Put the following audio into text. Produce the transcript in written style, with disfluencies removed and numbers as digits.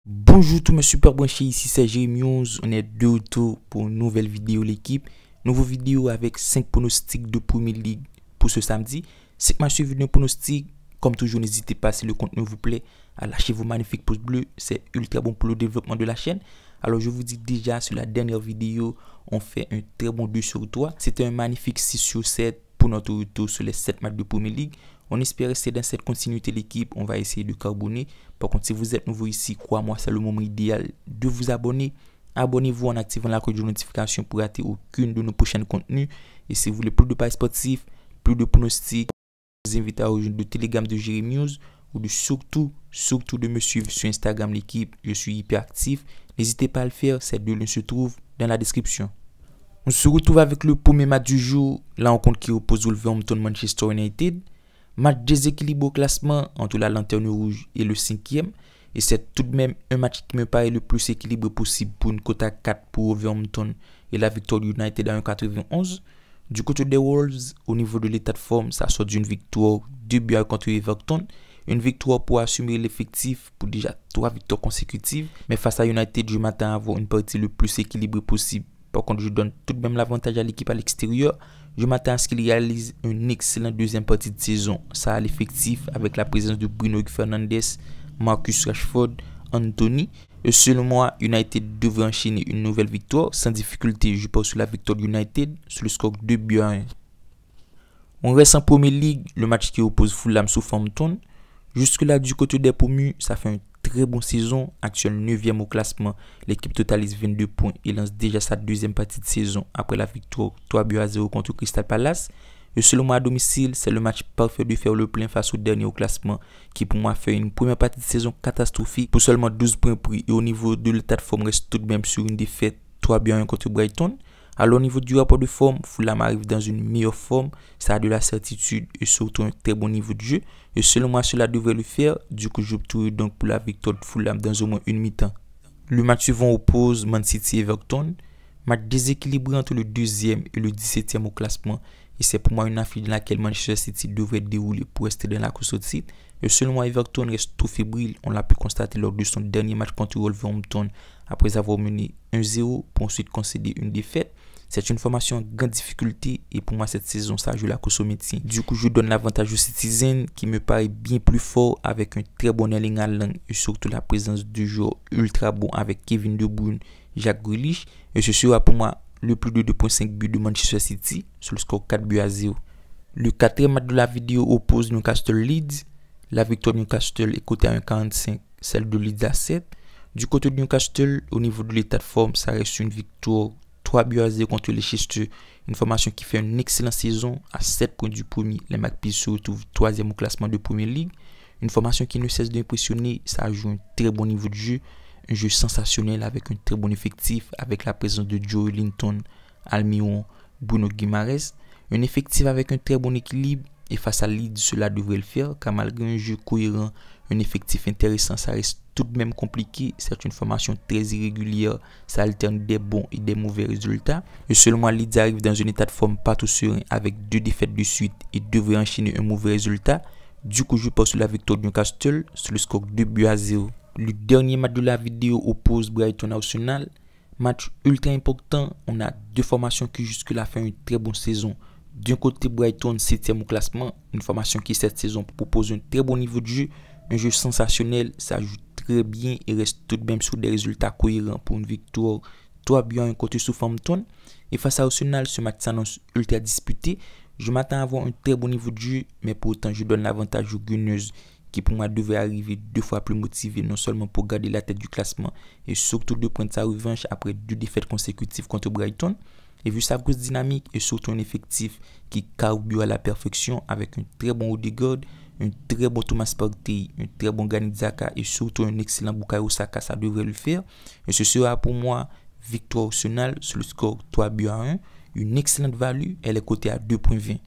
Bonjour tous mes super branchés, ici c'est Jérémy. On est de retour pour une nouvelle vidéo l'équipe. Nouvelle vidéo avec 5 pronostics de Premier League pour ce samedi. 5 matchs suivis d'un pronostic. Comme toujours, n'hésitez pas, si le contenu vous plaît, à lâcher vos magnifiques pouces bleus. C'est ultra bon pour le développement de la chaîne. Alors je vous dis déjà, sur la dernière vidéo, on fait un très bon 2 sur 3. C'était un magnifique 6 sur 7 pour notre retour sur les 7 matchs de Premier League. On espère rester dans cette continuité l'équipe, on va essayer de carboner. Par contre, si vous êtes nouveau ici, crois-moi, c'est le moment idéal de vous abonner. Abonnez-vous en activant la cloche de notification pour rater aucune de nos prochains contenus. Et si vous voulez plus de paris sportifs, plus de pronostics, je vous invite à rejoindre le Telegram de Jérémy ou surtout de me suivre sur Instagram l'équipe. Je suis hyper actif. N'hésitez pas à le faire, ces deux liens se trouvent dans la description. On se retrouve avec le premier match du jour, la rencontre qui oppose Wolverhampton Manchester United. Match déséquilibré au classement entre la lanterne rouge et le 5e. Et c'est tout de même un match qui me paraît le plus équilibré possible pour une cote à 4 pour Wolverhampton et la victoire du United à 1,91. Du côté des Wolves, au niveau de l'état de forme, ça sort d'une victoire 2 buts contre Everton. Une victoire pour assumer l'effectif pour déjà 3 victoires consécutives. Mais face à United, je m'attends à avoir une partie le plus équilibrée possible. Par contre, je donne tout de même l'avantage à l'équipe à l'extérieur. Je m'attends à ce qu'il réalise une excellente deuxième partie de saison. Ça à l'effectif avec la présence de Bruno Fernandes, Marcus Rashford, Anthony. Et selon moi, United devrait enchaîner une nouvelle victoire. Sans difficulté, je pense sur la victoire de United sur le score 2 buts à 1. On reste en Premier League, le match qui oppose Fulham Southampton. Jusque-là, du côté des promus, ça fait une très bonne saison. Actuel 9e au classement, l'équipe totalise 22 points et lance déjà sa deuxième partie de saison après la victoire 3 buts à 0 contre Crystal Palace. Et selon moi, à domicile, c'est le match parfait de faire le plein face au dernier au classement qui pour moi fait une première partie de saison catastrophique pour seulement 12 points pris. Et au niveau de l'état de forme, reste tout de même sur une défaite 3 buts à 1 contre Brighton. Alors au niveau du rapport de forme, Fulham arrive dans une meilleure forme, ça a de la certitude et surtout un très bon niveau de jeu. Et selon moi, cela devrait le faire. Du coup, j'opte donc pour la victoire de Fulham dans au moins une mi-temps. Le match suivant oppose Man City et Everton. Match déséquilibré entre le 2e et le 17e au classement. Et c'est pour moi une affiche dans laquelle Manchester City devrait dérouler pour rester dans la course au titre. Et selon moi, Everton reste trop fébrile. On l'a pu constater lors de son dernier match contre Wolverhampton après avoir mené 1-0 pour ensuite concéder une défaite. C'est une formation en grande difficulté et pour moi cette saison ça joue la course au métier. Du coup je donne l'avantage aux Citizens qui me paraît bien plus fort avec un très bon Erling Haaland et surtout la présence de joueurs ultra bons avec Kevin De Bruyne, Jack Grealish. Et ce sera pour moi le plus de 2.5 buts de Manchester City sur le score 4 buts à 0. Le quatrième match de la vidéo oppose Newcastle Leeds. La victoire de Newcastle est cotée à 1,45, celle de Leeds à 7. Du côté de Newcastle, au niveau de l'état de forme, ça reste une victoire 3 buts à 0 contre Leicester. Une formation qui fait une excellente saison à 7 points du premier. Les Magpies se retrouvent 3e au classement de Premier League. Une formation qui ne cesse d'impressionner. Ça joue un très bon niveau de jeu. Un jeu sensationnel avec un très bon effectif. Avec la présence de Joe Linton, Almiron, Bruno Guimaraes. Un effectif avec un très bon équilibre. Et face à Leeds, cela devrait le faire. Car malgré un jeu cohérent, un effectif intéressant, ça reste tout de même compliqué. C'est une formation très irrégulière. Ça alterne des bons et des mauvais résultats. Et selon moi, Leeds arrive dans un état de forme pas tout serein avec 2 défaites de suite et devrait enchaîner un mauvais résultat. Du coup, je passe sur la victoire de Newcastle sur le score 2 buts à 0. Le dernier match de la vidéo oppose Brighton à Arsenal. Match ultra important. On a 2 formations qui jusque-là font une très bonne saison. D'un côté, Brighton 7e au classement. Une formation qui cette saison propose un très bon niveau de jeu. Un jeu sensationnel, ça joue très bien et reste tout de même sur des résultats cohérents pour une victoire 3 buts à 1 côté Southampton. Et face à Arsenal, ce match s'annonce ultra disputé. Je m'attends à avoir un très bon niveau de jeu, mais pour autant je donne l'avantage aux Gunners qui pour moi devraient arriver 2 fois plus motivés, non seulement pour garder la tête du classement et surtout de prendre sa revanche après 2 défaites consécutives contre Brighton. Et vu sa grosse dynamique et surtout un effectif qui carbure à la perfection avec un très bon Odegaard, un très bon Thomas Partey, un très bon Granit Xhaka et surtout un excellent Bukayo Saka, ça devrait le faire. Et ce sera pour moi victoire Arsenal sur le score 3 buts à 1. Une excellente value, elle est cotée à 2,20.